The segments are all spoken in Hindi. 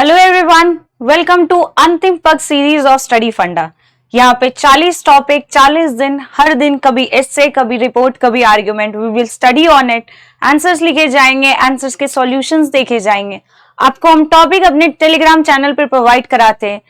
हेलो एवरीवन, वेलकम टू अंतिम पग सीरीज ऑफ स्टडी फंडा। यहाँ पे 40 टॉपिक, 40 दिन, हर दिन कभी एस्से, कभी रिपोर्ट, कभी argument. We will study on it, answers लिखे जाएंगे, आंसर्स के सॉल्यूशंस देखे जाएंगे। आपको हम टॉपिक अपने टेलीग्राम चैनल पर प्रोवाइड कराते हैं।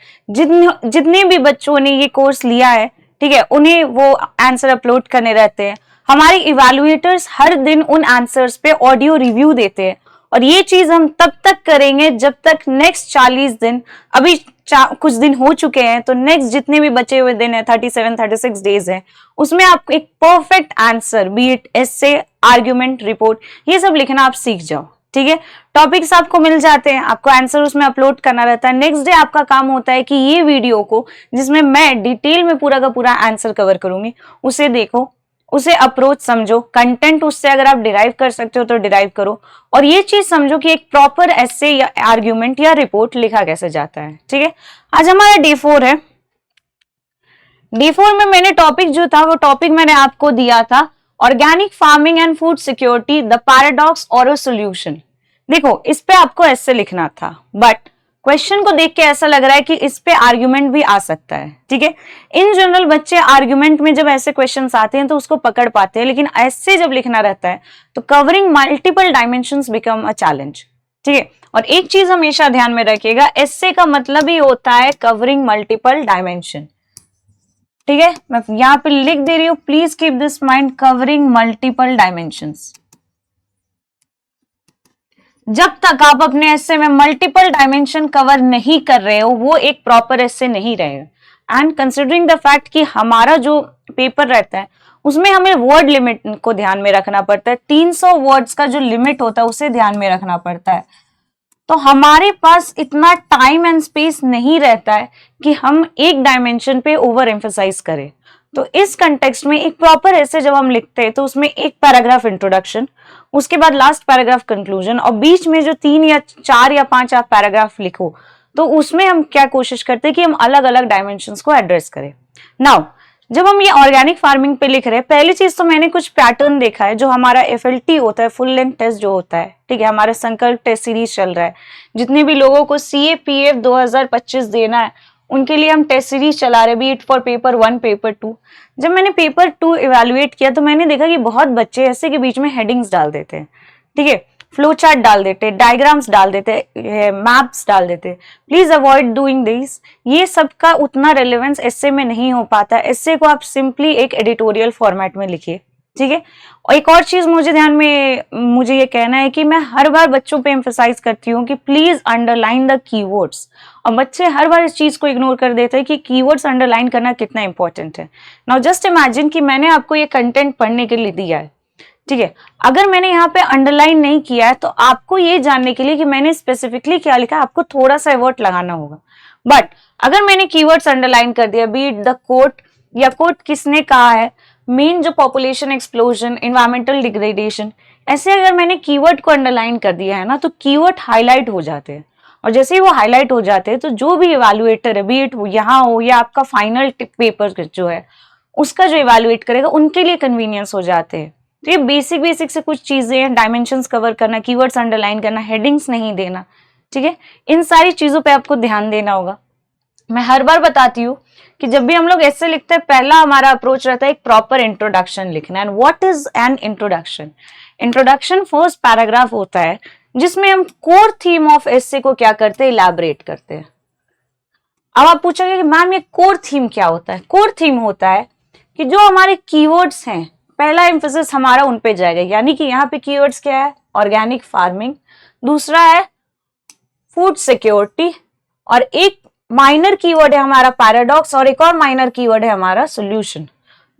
जितने भी बच्चों ने ये कोर्स लिया है, ठीक है, उन्हें वो आंसर अपलोड करने रहते हैं। हमारे इवैल्यूएटर्स हर दिन उन आंसर्स पे ऑडियो रिव्यू देते हैं और ये चीज हम तब तक करेंगे जब तक नेक्स्ट 40 दिन, अभी कुछ दिन हो चुके हैं, तो नेक्स्ट जितने भी बचे हुए दिन है 36 डेज है, उसमें आप एक perfect answer, B it essay, argument, report, ये सब लिखना आप सीख जाओ। ठीक है, टॉपिक्स आपको मिल जाते हैं, आपको आंसर उसमें अपलोड करना रहता है। नेक्स्ट डे आपका काम होता है कि ये वीडियो को, जिसमें मैं डिटेल में पूरा का पूरा आंसर कवर करूंगी, उसे देखो, उसे अप्रोच समझो, कंटेंट उससे अगर आप डिराइव कर सकते हो तो डिराइव करो, और ये चीज समझो कि एक प्रॉपर एस्से या आर्ग्यूमेंट या रिपोर्ट लिखा कैसे जाता है। ठीक है, आज हमारा D4 है। D4 में मैंने टॉपिक जो था, वो टॉपिक मैंने आपको दिया था, organic farming and food security, the paradox और अ सॉल्यूशन। देखो, इस पे आपको एस्से लिखना था, बट क्वेश्चन को देख के ऐसा लग रहा है कि इस पे आर्ग्यूमेंट भी आ सकता है। ठीक है, इन जनरल बच्चे आर्ग्यूमेंट में जब ऐसे क्वेश्चंस आते हैं तो उसको पकड़ पाते हैं, लेकिन ऐसे जब लिखना रहता है तो covering multiple dimensions become a challenge. ठीक है, और एक चीज हमेशा ध्यान में रखिएगा, एस्से का मतलब ही होता है कवरिंग मल्टीपल डायमेंशन। ठीक है, मैं यहाँ पे लिख दे रही हूँ, please keep this mind, covering multiple dimensions. जब तक आप अपने एस्से में मल्टीपल डायमेंशन कवर नहीं कर रहे हो, वो एक प्रॉपर एस्से नहीं रहेगा। एंड कंसिडरिंग द फैक्ट कि हमारा जो पेपर रहता है उसमें हमें वर्ड लिमिट को ध्यान में रखना पड़ता है, 300 वर्ड्स का जो लिमिट होता है उसे ध्यान में रखना पड़ता है, तो हमारे पास इतना टाइम एंड स्पेस नहीं रहता है कि हम एक डायमेंशन पे ओवर एम्फसाइज करें। तो इस कंटेक्स्ट में एक प्रॉपर एस्से जब हम लिखते हैं तो उसमें एक पैराग्राफ इंट्रोडक्शन, उसके बाद लास्ट पैराग्राफ कंक्लूजन, और बीच में जो 3 या 4 या 5 आप पैराग्राफ लिखो, तो उसमें हम क्या कोशिश करते हैं कि हम अलग अलग डायमेंशंस को एड्रेस करें। नाउ जब हम ये ऑर्गेनिक फार्मिंग पे लिख रहे हैं, पहली चीज तो मैंने कुछ पैटर्न देखा है। जो हमारा FLT होता है, फुल लेंथ टेस्ट जो होता है, ठीक है, हमारा संकल्प टेस्ट सीरीज चल रहा है, जितने भी लोगों को CAPF 2025 देना है उनके लिए हम टेस्ट सीरीज चला रहे, B it for paper 1, paper 2। जब मैंने पेपर 2 इवेल्युएट किया तो मैंने देखा कि बहुत बच्चे ऐसे के बीच में हेडिंग्स डाल देते हैं, ठीक है, फ्लो चार्ट डाल देते, डायग्राम्स डाल देते, मैप्स डाल देते। Please avoid doing this. ये सबका उतना रेलेवेंस एस्से में नहीं हो पाता। एस्से को आप सिंपली एक एडिटोरियल फॉर्मेट में लिखिए। ठीक है, और एक और चीज मुझे ये कहना है कि मैं हर बार बच्चों पे एम्फसाइज करती हूँ कि प्लीज अंडरलाइन द कीवर्ड्स, और बच्चे हर बार इस चीज को इग्नोर कर देते हैं कि कीवर्ड्स अंडरलाइन करना कितना इंपॉर्टेंट है। नाउ जस्ट इमेजिन कि मैंने आपको ये कंटेंट पढ़ने के लिए दिया है, ठीक है, अगर मैंने यहाँ पे अंडरलाइन नहीं किया है तो आपको ये जानने के लिए कि मैंने स्पेसिफिकली क्या लिखा है, आपको थोड़ा सा एफर्ट लगाना होगा। बट अगर मैंने कीवर्ड्स अंडरलाइन कर दिया, बी इट द कोट, या कोट किसने कहा है, मेन जो पॉपुलेशन एक्सप्लोजन, एनवायरमेंटल डिग्रेडेशन, ऐसे अगर मैंने कीवर्ड को अंडरलाइन कर दिया है ना, तो कीवर्ड हाईलाइट हो जाते हैं, और जैसे ही वो हाईलाइट हो जाते हैं तो जो भी इवैल्यूएटर है, बी इट यहाँ हो या आपका फाइनल पेपर जो है उसका जो इवैल्यूएट करेगा, उनके लिए कन्वीनियंस हो जाते हैं। तो ये बेसिक से कुछ चीजें हैं, डायमेंशंस कवर करना, कीवर्ड्स अंडरलाइन करना, हेडिंग्स नहीं देना, ठीक है, इन सारी चीजों पे आपको ध्यान देना होगा। मैं हर बार बताती हूँ कि जब भी हम लोग ऐसे लिखते हैं, पहला हमारा अप्रोच रहता है एक प्रॉपर इंट्रोडक्शन लिखना। And what is an introduction? Introduction first paragraph होता है जिसमें हम कोर थीम ऑफ एस्से को क्या करते हैं, इलैबोरेट करते हैं। अब आप पूछोगे कि मैम ये कोर थीम क्या होता है? कोर थीम होता है कि जो हमारे कीवर्ड्स हैं, पहला एम्फेसिस हमारा उन पे जाएगा, यानी कि यहाँ पे कीवर्ड्स क्या है, ऑर्गेनिक फार्मिंग, दूसरा है फूड सिक्योरिटी, और एक माइनर कीवर्ड है हमारा पैराडॉक्स, और एक और माइनर कीवर्ड है हमारा सॉल्यूशन।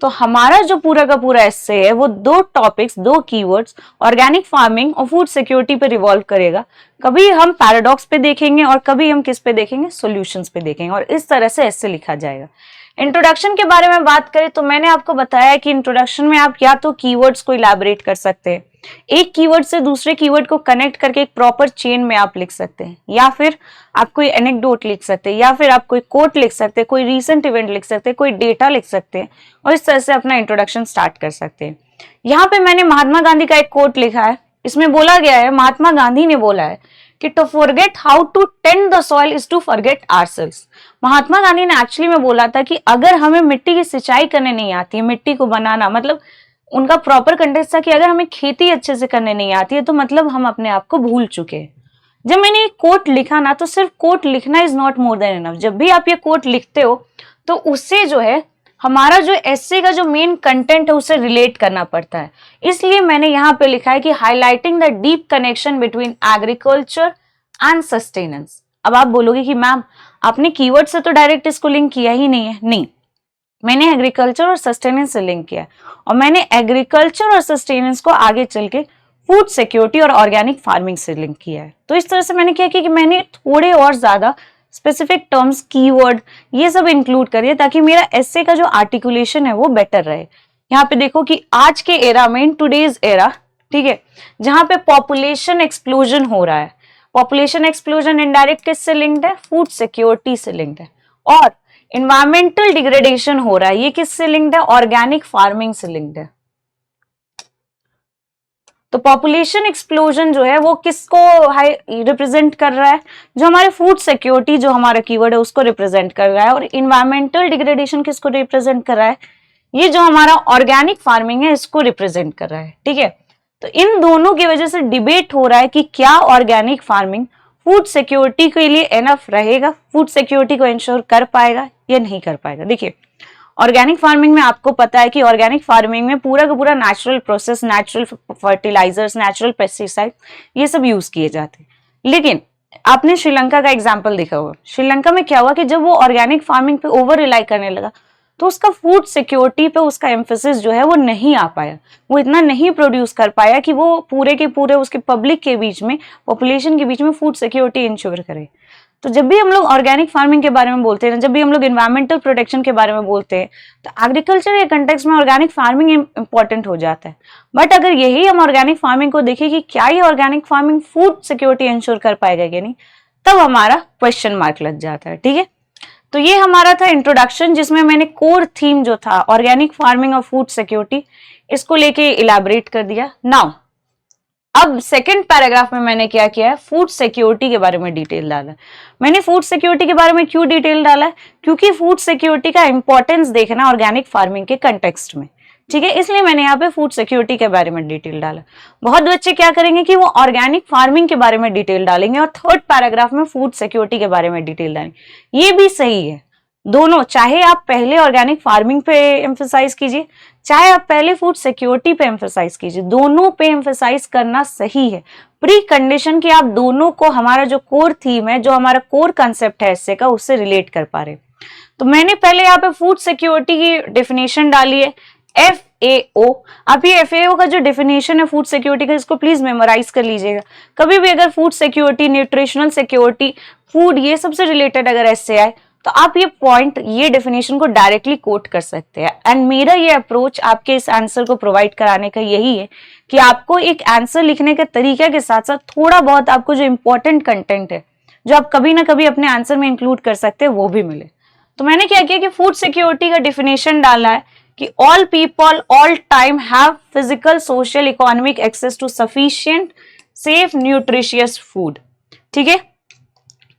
तो हमारा जो पूरा का पूरा एस्से है वो 2 टॉपिक्स, 2 कीवर्ड्स, ऑर्गेनिक फार्मिंग और फूड सिक्योरिटी पे रिवॉल्व करेगा। कभी हम पैराडॉक्स पे देखेंगे और कभी हम किस पे देखेंगे, सॉल्यूशंस पे देखेंगे, और इस तरह से एस्से लिखा जाएगा। इंट्रोडक्शन के बारे में बात करें तो मैंने आपको बताया कि इंट्रोडक्शन में आप या तो कीवर्ड्स को इलैबोरेट कर सकते हैं, एक कीवर्ड से दूसरे कीवर्ड को कनेक्ट करके एक प्रॉपर चेन में आप लिख सकते हैं, या फिर आप कोई एनेक्डोट लिख सकते हैं, या फिर आप कोई कोट लिख सकते हैं, कोई रीसेंट इवेंट लिख सकते हैं, कोई डेटा लिख सकते हैं, और इस तरह से अपना इंट्रोडक्शन स्टार्ट कर सकते हैं। यहाँ पे मैंने महात्मा गांधी का एक कोट लिखा है। इसमें बोला गया है, महात्मा गांधी ने बोला है कि to forget how to tend the soil is to forget ourselves. Mahatma Gandhi ने एक्चुअली में बोला था कि अगर हमें मिट्टी की सिंचाई करने नहीं आती है, मिट्टी को बनाना, मतलब उनका प्रॉपर कंटेक्स्ट था कि अगर हमें खेती अच्छे से करने नहीं आती है तो मतलब हम अपने आप को भूल चुके हैं। जब मैंने ये कोट लिखा ना, तो सिर्फ कोट लिखना is not more than enough. जब भी आप ये कोट लिखते हो तो उससे जो है हमारा जो एस्से का जो मेन कंटेंट है उससे रिलेट करना पड़ता है। इसलिए मैंने यहाँ पे लिखा है कि highlighting the deep connection between agriculture and sustenance. अब आप बोलोगे कि मैम आपने कीवर्ड से तो डायरेक्ट इसको लिंक किया ही नहीं है। नहीं, मैंने एग्रीकल्चर और सस्टेनेंस से लिंक किया और मैंने एग्रीकल्चर और सस्टेनेंस को आगे चल के फूड सिक्योरिटी और ऑर्गेनिक फार्मिंग से लिंक किया है। तो इस तरह से मैंने क्या किया कि मैंने थोड़े और ज्यादा स्पेसिफिक टर्म्स, कीवर्ड, ये सब इंक्लूड करिए ताकि मेरा एस्से का जो आर्टिकुलेशन है वो बेटर रहे। यहाँ पे देखो कि आज के एरा में, इन टुडेज एरा, ठीक है, जहां पे पॉपुलेशन एक्सप्लोजन हो रहा है, पॉपुलेशन एक्सप्लोजन इनडायरेक्ट किससे लिंक्ड है? फूड सिक्योरिटी से लिंक्ड है। और इन्वायरमेंटल डिग्रेडेशन हो रहा है, ये किससे लिंक्ड है? ऑर्गेनिक फार्मिंग से लिंक्ड है। तो पॉपुलेशन एक्सप्लोजन जो है वो किसको रिप्रेजेंट कर रहा है? जो हमारे फूड सिक्योरिटी, जो हमारा कीवर्ड है, उसको रिप्रेजेंट कर रहा है। और इन्वायरमेंटल डिग्रेडेशन किसको रिप्रेजेंट कर रहा है? ये जो हमारा ऑर्गेनिक फार्मिंग है इसको रिप्रेजेंट कर रहा है। ठीक है, तो इन दोनों की वजह से डिबेट हो रहा है कि क्या ऑर्गेनिक फार्मिंग फूड सिक्योरिटी के लिए एनफ रहेगा, फूड सिक्योरिटी को इंश्योर कर पाएगा या नहीं कर पाएगा। देखिए, ऑर्गेनिक फार्मिंग में आपको पता है कि ऑर्गेनिक फार्मिंग में पूरा का पूरा natural process, natural fertilisers, natural pesticide, ये सब यूज किए जाते हैं। लेकिन आपने श्रीलंका का एग्जाम्पल देखा होगा। श्रीलंका में क्या हुआ कि जब वो ऑर्गेनिक फार्मिंग पे ओवर रिलाई करने लगा तो उसका फूड सिक्योरिटी पे उसका एम्फेसिस जो है वो नहीं आ पाया, वो इतना नहीं प्रोड्यूस कर पाया कि वो पूरे के पूरे उसके पब्लिक के बीच में, पॉपुलेशन के बीच में फूड सिक्योरिटी इंश्योर करे। तो जब भी हम लोग ऑर्गेनिक फार्मिंग के बारे में बोलते हैं, जब भी हम लोग एनवायरमेंटल प्रोटेक्शन के बारे में बोलते हैं, तो एग्रीकल्चर के कंटेक्स्ट में ऑर्गेनिक फार्मिंग इंपॉर्टेंट हो जाता है। बट अगर यही हम ऑर्गेनिक फार्मिंग को देखें कि क्या ये organic farming food security ensure कर पाएगा कि नहीं, तब हमारा क्वेश्चन मार्क लग जाता है। ठीक है, तो ये हमारा था इंट्रोडक्शन, जिसमें मैंने कोर थीम जो था ऑर्गेनिक फार्मिंग और फूड सिक्योरिटी, इसको लेके इलैबोरेट कर दिया। नाउ अब सेकंड पैराग्राफ में मैंने क्या किया है, फूड सिक्योरिटी के बारे में डिटेल डाला है। मैंने फूड सिक्योरिटी के बारे में क्यों डिटेल डाला है? क्योंकि फूड सिक्योरिटी का इंपॉर्टेंस देखना ऑर्गेनिक फार्मिंग के कंटेक्स्ट में। ठीक है, इसलिए मैंने यहाँ पे फूड सिक्योरिटी के बारे में डिटेल डाला। बहुत बच्चे क्या करेंगे कि वो ऑर्गेनिक फार्मिंग के बारे में डिटेल डालेंगे और थर्ड पैराग्राफ में फूड सिक्योरिटी के बारे में डिटेल डालेंगे। ये भी सही है, दोनों, चाहे आप पहले ऑर्गेनिक फार्मिंग पे एम्फेसाइज कीजिए, चाहे आप पहले फूड सिक्योरिटी पे एम्फेसाइज कीजिए, दोनों पे एम्फेसाइज करना सही है। प्री कंडीशन कि आप दोनों को, हमारा जो कोर थीम है, जो हमारा कोर कंसेप्ट है इससे का, उससे रिलेट कर पा रहे। तो मैंने पहले यहाँ पे फूड सिक्योरिटी की डेफिनेशन डाली है, FAO। आप ये FAO का जो डेफिनेशन है फूड सिक्योरिटी का, इसको प्लीज मेमोराइज कर लीजिएगा। कभी भी अगर food security, nutritional security, food, ये सबसे रिलेटेड अगर ऐसे आए तो आप ये पॉइंट, ये डेफिनेशन को डायरेक्टली कोट कर सकते हैं। एंड मेरा ये अप्रोच आपके इस आंसर को प्रोवाइड कराने का यही है कि आपको एक आंसर लिखने के तरीके के साथ साथ थोड़ा बहुत आपको जो इंपॉर्टेंट कंटेंट है, जो आप कभी ना कभी अपने आंसर में इंक्लूड कर सकते हैं, वो भी मिले। तो मैंने क्या किया कि फूड सिक्योरिटी का डेफिनेशन डाला है कि all people all time have physical, social, economic access to sufficient, safe, nutritious food. ठीक है,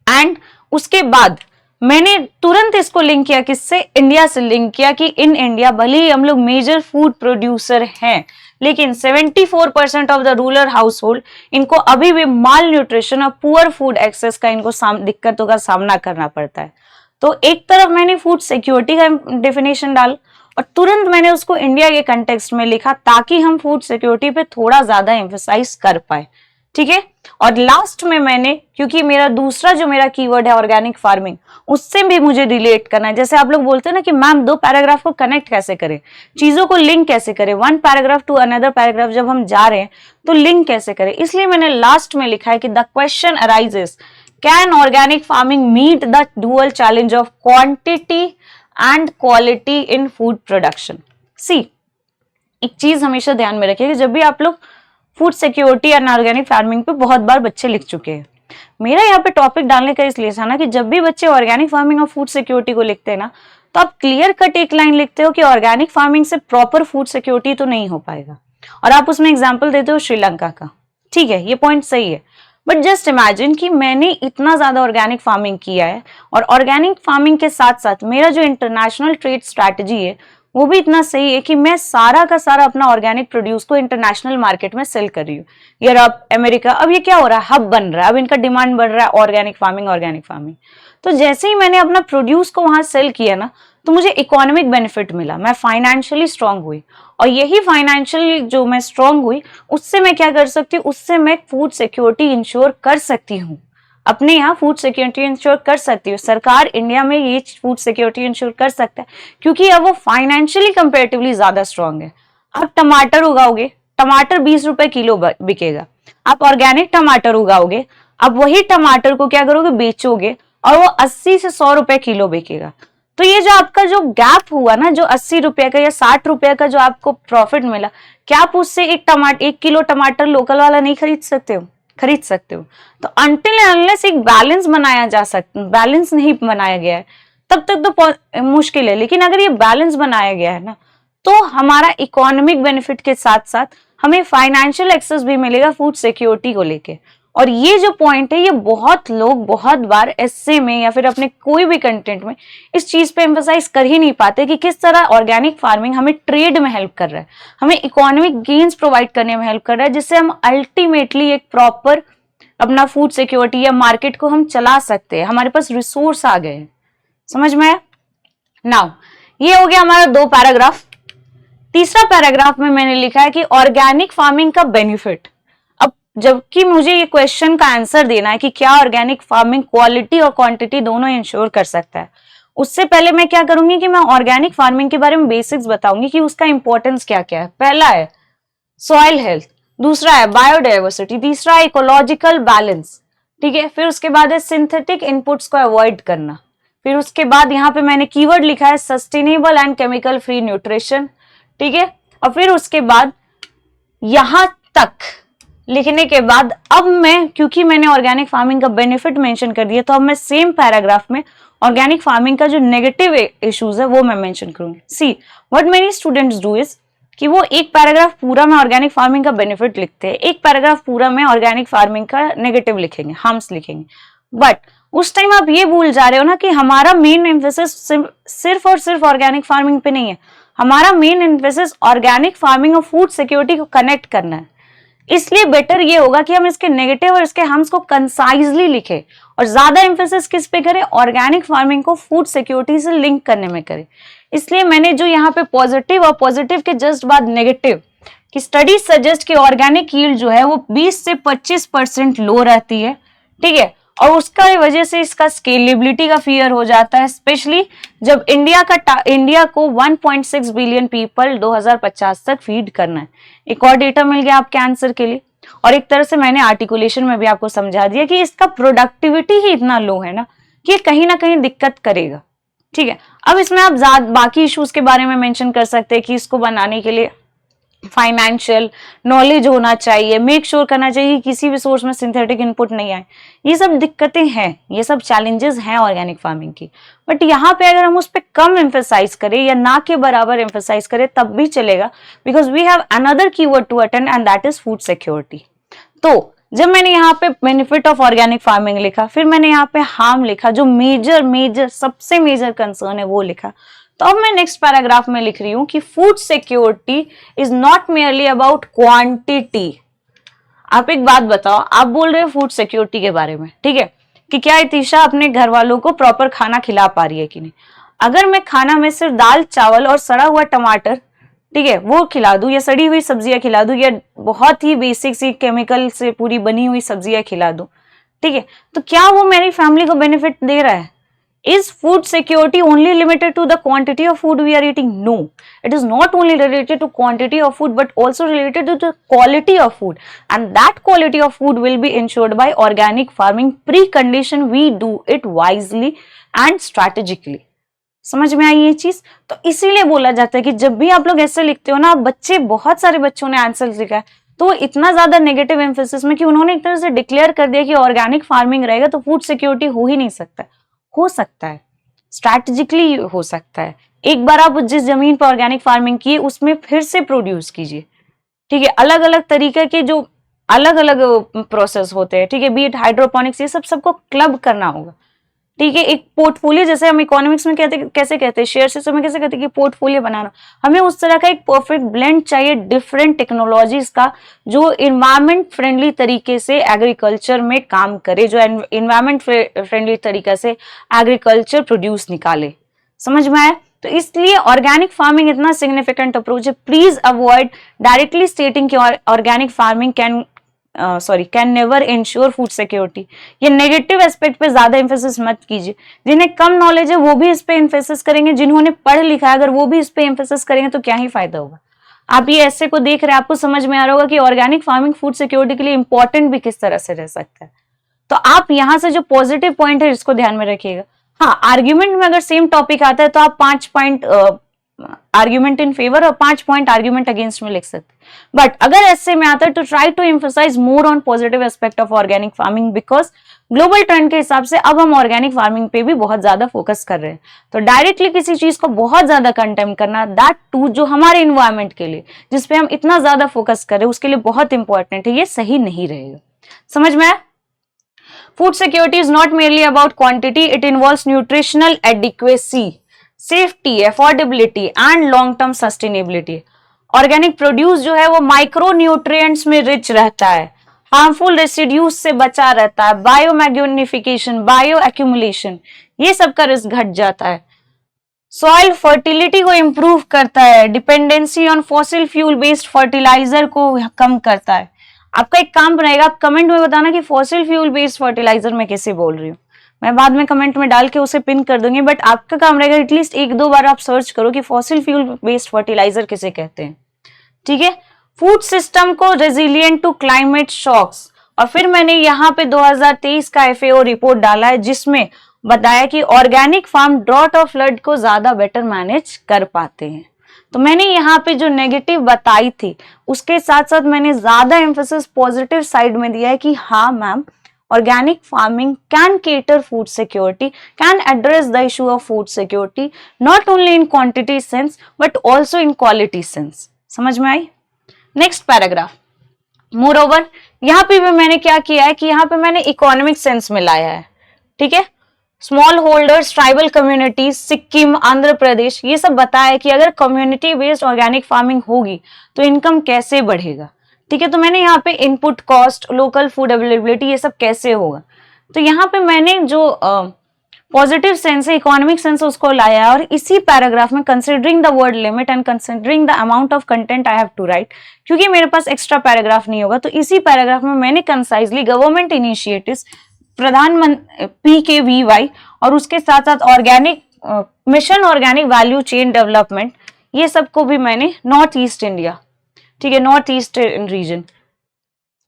एंड उसके बाद मैंने तुरंत इसको लिंक किया, किससे? इंडिया से लिंक किया कि इन इंडिया भले ही हम लोग मेजर फूड प्रोड्यूसर हैं, लेकिन 74% of the rural house hold, इनको अभी भी माल न्यूट्रिशन और पुअर फूड एक्सेस का इनको दिक्कतों का सामना करना पड़ता है। तो एक तरफ मैंने फूड सिक्योरिटी का डेफिनेशन डाल और तुरंत मैंने उसको इंडिया के कंटेक्स्ट में लिखा ताकि हम फूड सिक्योरिटी पे थोड़ा ज्यादा एम्फेसाइज कर पाए। ठीक है, और लास्ट में मैंने, क्योंकि मेरा दूसरा जो मेरा कीवर्ड है ऑर्गेनिक फार्मिंग, उससे भी मुझे रिलेट करना है। जैसे आप लोग बोलते हैं ना कि मैम दो पैराग्राफ को कनेक्ट कैसे करें, चीजों को लिंक कैसे करें, one paragraph to another paragraph जब हम जा रहे हैं तो लिंक कैसे करें। इसलिए मैंने लास्ट में लिखा है कि the question arises, can organic farming meet the dual challenge of quantity and quality in food production. See, एक चीज हमेशा ध्यान में रखिए कि जब भी आप लोग food security and organic farming पे बहुत बार बच्चे लिख चुके हैं, मेरा यहाँ पे टॉपिक डालने का इसलिए था ना कि जब भी बच्चे ऑर्गेनिक फार्मिंग और फूड सिक्योरिटी को लिखते हैं ना, तो आप क्लियर कट एक लाइन लिखते हो कि ऑर्गेनिक फार्मिंग से प्रॉपर फूड सिक्योरिटी तो नहीं हो पाएगा, और आप उसमें एग्जाम्पल देते हो श्रीलंका का। ठीक है, ये पॉइंट सही है, बट जस्ट इमेजिन कि मैंने इतना ज्यादा ऑर्गेनिक फार्मिंग किया है और ऑर्गेनिक फार्मिंग के साथ साथ मेरा जो इंटरनेशनल ट्रेड स्ट्रैटेजी है वो भी इतना सही है कि मैं सारा का सारा अपना ऑर्गेनिक प्रोड्यूस को इंटरनेशनल मार्केट में सेल कर रही हूँ। यूरोप, अमेरिका, अब ये क्या हो रहा है, हब बन रहा है, अब इनका डिमांड बढ़ रहा है ऑर्गेनिक फार्मिंग। तो जैसे ही मैंने अपना प्रोड्यूस को वहां सेल किया ना, तो मुझे इकोनॉमिक बेनिफिट मिला, मैं फाइनेंशियली स्ट्रांग हुई। और यही फाइनेंशियल जो मैं स्ट्रांग हुई, उससे मैं क्या कर सकती हूँ, उससे मैं फूड सिक्योरिटी इंश्योर कर सकती हूँ, अपने यहाँ फूड सिक्योरिटी इंश्योर कर सकती हूँ। सरकार इंडिया में ये फूड सिक्योरिटी इंश्योर कर सकता है क्योंकि अब वो फाइनेंशियली कंपेरेटिवली ज्यादा स्ट्रांग है। आप टमाटर उगाओगे, टमाटर 20 रुपए किलो बिकेगा। आप ऑर्गेनिक टमाटर उगाओगे, आप वही टमाटर को क्या करोगे, बेचोगे और वो 80 से 100 रुपए किलो बिकेगा। तो ये जो आपका जो गैप हुआ ना, जो 80 रुपए का या 60 रुपए का जो आपको प्रॉफिट मिला, क्या आप उससे एक किलो टमाटर लोकल वाला नहीं खरीद सकते हो? खरीद सकते हो। तो अनटिल अनलेस एक बैलेंस बनाया जा सकता, बैलेंस नहीं बनाया गया है तब तक तो मुश्किल है। लेकिन अगर ये बैलेंस बनाया गया है ना, तो हमारा इकोनॉमिक बेनिफिट के साथ साथ हमें फाइनेंशियल एक्सेस भी मिलेगा फूड सिक्योरिटी को लेके। और ये जो पॉइंट है, ये बहुत लोग बहुत बार एस्से में या फिर अपने कोई भी कंटेंट में इस चीज पे एम्फसाइज कर ही नहीं पाते कि किस तरह ऑर्गेनिक फार्मिंग हमें ट्रेड में हेल्प कर रहा है, हमें इकोनॉमिक गेन्स प्रोवाइड करने में हेल्प कर रहा है, जिससे हम अल्टीमेटली एक प्रॉपर अपना फूड सिक्योरिटी या मार्केट को हम चला सकते हैं, हमारे पास रिसोर्स आ गए हैं। समझ में आया? नाउ ये हो गया हमारा 2 पैराग्राफ। तीसरा पैराग्राफ में मैंने लिखा है कि ऑर्गेनिक फार्मिंग का बेनिफिट। अब जबकि मुझे ये क्वेश्चन का आंसर देना है कि क्या ऑर्गेनिक फार्मिंग क्वालिटी और क्वांटिटी दोनों इंश्योर कर सकता है, उससे पहले मैं क्या करूंगी कि मैं ऑर्गेनिक फार्मिंग के बारे में बेसिक्स बताऊंगी कि उसका इंपॉर्टेंस क्या क्या है। पहला है सॉइल हेल्थ, दूसरा है बायोडाइवर्सिटी, तीसरा है इकोलॉजिकल बैलेंस, ठीक है। फिर उसके बाद है सिंथेटिक इनपुट्स को अवॉइड करना। फिर उसके बाद यहाँ पे मैंने कीवर्ड लिखा है sustainable and chemical free nutrition, ठीक है। और फिर उसके बाद यहां तक लिखने के बाद अब मैं, क्योंकि मैंने ऑर्गेनिक फार्मिंग का बेनिफिट मेंशन कर दिया, तो अब मैं सेम पैराग्राफ में ऑर्गेनिक फार्मिंग का जो नेगेटिव इश्यूज है वो मैं मेंशन करूंगी। See what many students do is कि वो एक पैराग्राफ पूरा में ऑर्गेनिक फार्मिंग का बेनिफिट लिखते हैं, एक पैराग्राफ पूरा में ऑर्गेनिक फार्मिंग का नेगेटिव लिखेंगे, हार्म्स लिखेंगे। बट उस टाइम आप ये भूल जा रहे हो ना कि हमारा मेन एम्फेसिस सिर्फ और सिर्फ ऑर्गेनिक फार्मिंग पे नहीं है, हमारा मेन एम्फेसिस ऑर्गेनिक फार्मिंग और फूड सिक्योरिटी को कनेक्ट करना है। इसलिए बेटर ये होगा कि हम इसके नेगेटिव और इसके हार्म्स को कंसाइजली लिखें और ज्यादा एम्फेसिस किस पे करें, ऑर्गेनिक फार्मिंग को फूड सिक्योरिटी से लिंक करने में करें। इसलिए मैंने जो यहाँ पे पॉजिटिव और पॉजिटिव के जस्ट बाद नेगेटिव कि स्टडी सजेस्ट कि ऑर्गेनिक यील्ड जो है वो 20 से 25% लो रहती है, ठीक है। और उसका वजह से इसका स्केलेबिलिटी का फियर हो जाता है, स्पेशली जब इंडिया को 1.6 बिलियन पीपल 2050 तक फीड करना है। एक और डेटा मिल गया आपके आंसर के लिए, और एक तरह से मैंने आर्टिकुलेशन में भी आपको समझा दिया कि इसका प्रोडक्टिविटी ही इतना लो है ना कि ये कहीं ना कहीं दिक्कत करेगा, ठीक है। अब इसमें आप बाकी इश्यूज के बारे में मेंशन कर सकते हैं कि इसको बनाने के लिए फाइनेंशियल नॉलेज होना चाहिए, मेक श्योर करना चाहिए कि किसी भी सोर्स में सिंथेटिक इनपुट नहीं आए। ये सब दिक्कतें हैं, ये सब चैलेंजेस हैं ऑर्गेनिक फार्मिंग की। बट यहाँ पे अगर हम उस पर कम एम्फेसाइज करें या ना के बराबर एम्फेसाइज करें तब भी चलेगा, because we have another keyword to attend and that is food security. तो जब मैंने यहाँ पे बेनिफिट ऑफ ऑर्गेनिक फार्मिंग लिखा, फिर मैंने यहाँ पे हार्म लिखा, जो मेजर सबसे मेजर कंसर्न है वो लिखा। तो अब मैं नेक्स्ट पैराग्राफ में लिख रही हूं कि food security is not merely about quantity. आप एक बात बताओ, आप बोल रहे हो फूड सिक्योरिटी के बारे में, ठीक है, कि क्या इतिशा अपने घर वालों को प्रॉपर खाना खिला पा रही है कि नहीं। अगर मैं खाना में सिर्फ दाल चावल और सड़ा हुआ टमाटर, ठीक है, वो खिला दूं, या सड़ी हुई सब्जियां खिला दूं, या बहुत ही बेसिक सी केमिकल से पूरी बनी हुई सब्जियां खिला दूं, ठीक है, तो क्या वो मेरी फैमिली को बेनिफिट दे रहा है? Is food security only limited to the quantity of food we are eating? No, it is not only related to quantity of food but also related to the quality of food, and that quality of food will be ensured by organic farming pre-condition we do it wisely and strategically. समझ में आई ये चीज? तो इसीलिए बोला जाता है कि जब भी आप लोग ऐसे लिखते हो ना, बच्चे, बहुत सारे बच्चों ने आंसर लिखा है, तो इतना ज्यादा नेगेटिव एम्फेसिस में कि उन्होंने एक तरह से डिक्लेयर कर दिया कि ऑर्गेनिक फार्मिंग रहेगा तो फूड सिक्योरिटी हो ही नहीं सकता। हो सकता है, स्ट्रैटेजिकली हो सकता है। एक बार आप जिस जमीन पर ऑर्गेनिक फार्मिंग किए उसमें फिर से प्रोड्यूस कीजिए, ठीक है। अलग अलग तरीके के जो अलग अलग प्रोसेस होते हैं, ठीक है, बी इट हाइड्रोपोनिक्स, ये सब सबको क्लब करना होगा, ठीक है। एक पोर्टफोलियो, जैसे हम इकोनॉमिक्स में कहते कैसे कहते हैं, शेयर सिस्टम में कैसे कहते हैं कि पोर्टफोलियो बनाना, हमें उस तरह का एक परफेक्ट ब्लेंड चाहिए डिफरेंट टेक्नोलॉजीज का, जो इन्वायरमेंट फ्रेंडली तरीके से एग्रीकल्चर में काम करे, जो इन्वायरमेंट फ्रेंडली तरीके से एग्रीकल्चर प्रोड्यूस निकाले। समझ में आया? तो इसलिए ऑर्गेनिक फार्मिंग इतना सिग्निफिकेंट अप्रोच है। प्लीज अवॉइड डायरेक्टली स्टेटिंग कि organic farming can never ensure food security. ये नेगेटिव एस्पेक्ट पे ज्यादा एम्फेसिस मत कीजिए। जिन्हें कम नॉलेज है वो भी इस पे एम्फेसिस करेंगे, जिन्होंने पढ़ लिखा है अगर वो भी इस पे एम्फेसिस करेंगे तो क्या ही फायदा होगा। आप ये ऐसे को देख रहे हैं, आपको समझ में आ रहा होगा कि ऑर्गेनिक फार्मिंग फूड सिक्योरिटी के लिए इंपॉर्टेंट भी किस तरह से रह सकता है। तो आप यहाँ से जो पॉजिटिव पॉइंट है इसको ध्यान में रखिएगा। हाँ, आर्ग्यूमेंट में अगर सेम टॉपिक आता है तो आप 5 पॉइंट आर्ग्यूमेंट इन फेवर और 5 पॉइंट आर्ग्यूमेंट अगेंस्ट में लिख सकते हैं। बट अगर ऐसे में आता है तो try to emphasise more on positive aspect of organic farming, because global trend के हिसाब से अब हम ऑर्गेनिक फार्मिंग पे भी बहुत ज्यादा फोकस कर रहे हैं। तो डायरेक्टली किसी चीज को बहुत ज्यादा कंटेम करना, दैट टू जो हमारे इन्वायरमेंट के लिए जिसपे हम इतना ज्यादा फोकस कर रहे हैं उसके लिए बहुत इंपॉर्टेंट है, ये सही नहीं रहेगा। समझ में आया? Food security is not merely about quantity, it involves nutritional adequacy, safety, affordability and long-term sustainability. Organic produce जो है वो माइक्रो न्यूट्रिएंट्स में रिच रहता है, हार्मफुल रेसिड्यूज से बचा रहता है, बायोमैग्नीफिकेशन, बायो एक्यूमुलेशन, ये सब का रिस्क घट जाता है, सॉइल फर्टिलिटी को इंप्रूव करता है, dependency on fossil fuel based fertiliser को कम करता है। आपका एक काम रहेगा, आप कमेंट में बताना कि फॉसिल फ्यूल बेस्ड फर्टिलाइजर मैं कैसे बोल रही हूँ, मैं बाद में कमेंट में डाल के उसे पिन कर दूंगी। बट आपका काम रहेगा एटलीस्ट 1-2 बार आप सर्च करो कि फॉसिल फ्यूल बेस्ड फर्टिलाइजर किसे कहते हैं, ठीक है। फूड सिस्टम को रेजिलिएंट टू क्लाइमेट शॉक्स, और फिर मैंने यहाँ पे 2023 का FAO रिपोर्ट डाला है जिसमें बताया कि ऑर्गेनिक फार्म ड्रॉट और फ्लड को ज्यादा बेटर मैनेज कर पाते हैं। तो मैंने यहाँ पे जो नेगेटिव बताई थी उसके साथ साथ मैंने ज्यादा एम्फेसिस पॉजिटिव साइड में दिया है कि हाँ ma'am, organic farming can cater food security, can address the issue of food security not only in quantity sense but also in quality sense। समझ में आई? नेक्स्ट पैराग्राफ, मोर ओवर यहाँ पे भी मैंने क्या किया है कि यहाँ पे मैंने इकोनॉमिक सेंस में लाया है, ठीक है। Small holders, tribal communities, Sikkim, Andhra Pradesh, ये सब बताया कि अगर कम्युनिटी बेस्ड ऑर्गेनिक फार्मिंग होगी तो इनकम कैसे बढ़ेगा, ठीक है। तो मैंने यहाँ पे input cost, local food availability, ये सब कैसे होगा, तो यहाँ पे मैंने जो पॉजिटिव सेंस है, इकोनॉमिक सेंस उसको लाया, और इसी पैराग्राफ में considering the word limit and considering the amount of content I have to write, क्योंकि मेरे पास एक्स्ट्रा पैराग्राफ नहीं होगा, तो इसी पैराग्राफ में मैंने कंसाइजली गवर्नमेंट इनिशिएटिव्स, प्रधानमंत्री PKVY और उसके साथ साथ organic mission organic value chain development, ये सबको भी मैंने नॉर्थ ईस्ट इंडिया, ठीक है, नॉर्थ ईस्ट रीजन,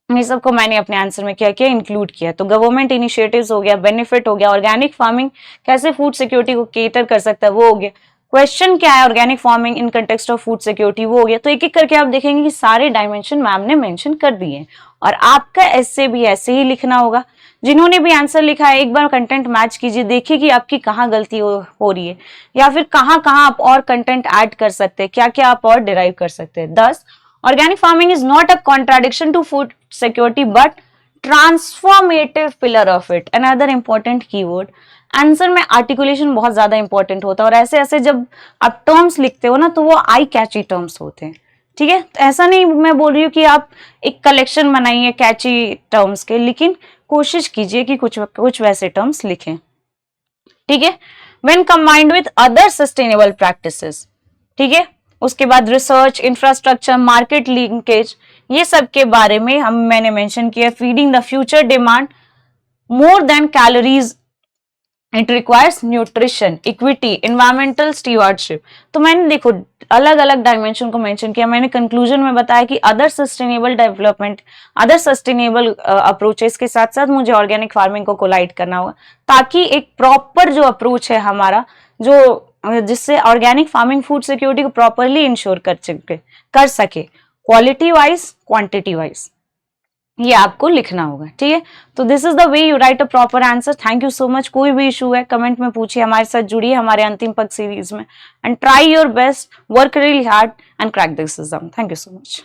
ये सबको मैंने अपने आंसर में क्या किया, इंक्लूड किया। तो गवर्नमेंट इनिशिएटिव्स हो गया, बेनिफिट हो गया, ऑर्गेनिक फार्मिंग कैसे फूड सिक्योरिटी को केटर कर सकता है वो हो गया, क्वेश्चन क्या है organic farming in context of food security वो हो गया। तो एक एक करके आप देखेंगे कि सारे डायमेंशन मैम ने मेंशन कर दिए हैं, और आपका ऐसे भी ऐसे ही लिखना होगा। जिन्होंने भी आंसर लिखा है एक बार कंटेंट मैच कीजिए, देखिए कि आपकी कहाँ गलती हो रही है, या फिर कहाँ आप और कंटेंट ऐड कर सकते हैं, क्या क्या आप और डिराइव कर सकते हैं। 10, organic farming is not a contradiction to food security but transformative pillar of it, another important keyword. Answer में आर्टिकुलेशन बहुत ज्यादा इंपॉर्टेंट होता है, और ऐसे ऐसे जब आप टर्म्स लिखते हो ना तो वो आई कैची टर्म्स होते हैं, ठीक है। तो ऐसा नहीं मैं बोल रही हूँ कि आप एक कलेक्शन बनाइए कैची टर्म्स के, लेकिन कोशिश कीजिए कि कुछ वैसे टर्म्स लिखें, ठीक है। When combined with other sustainable practices, ठीक है। उसके बाद रिसर्च, इंफ्रास्ट्रक्चर, मार्केट लिंकेज, ये सब के बारे में मैंने मेंशन किया। Feeding the future demand more than calories, it requires nutrition, equity, environmental stewardship. तो मैंने देखो अलग अलग डायमेंशन को मेंशन किया। मैंने कंक्लूजन में बताया कि other sustainable development, other sustainable approaches के साथ साथ मुझे ऑर्गेनिक फार्मिंग को कोलाइड करना होगा, ताकि एक प्रॉपर जो अप्रोच है हमारा, जो जिससे ऑर्गेनिक फार्मिंग फूड सिक्योरिटी को प्रॉपरली इंश्योर कर सके क्वालिटी वाइज, क्वांटिटी वाइज, ये आपको लिखना होगा, ठीक है। तो this is the way you right a proper answer. Thank you so much. कोई भी इशू है कमेंट में पूछिए, हमारे साथ जुड़िए हमारे अंतिम पग सीरीज में, and try your best, work really hard and crack this exam. Thank you so much.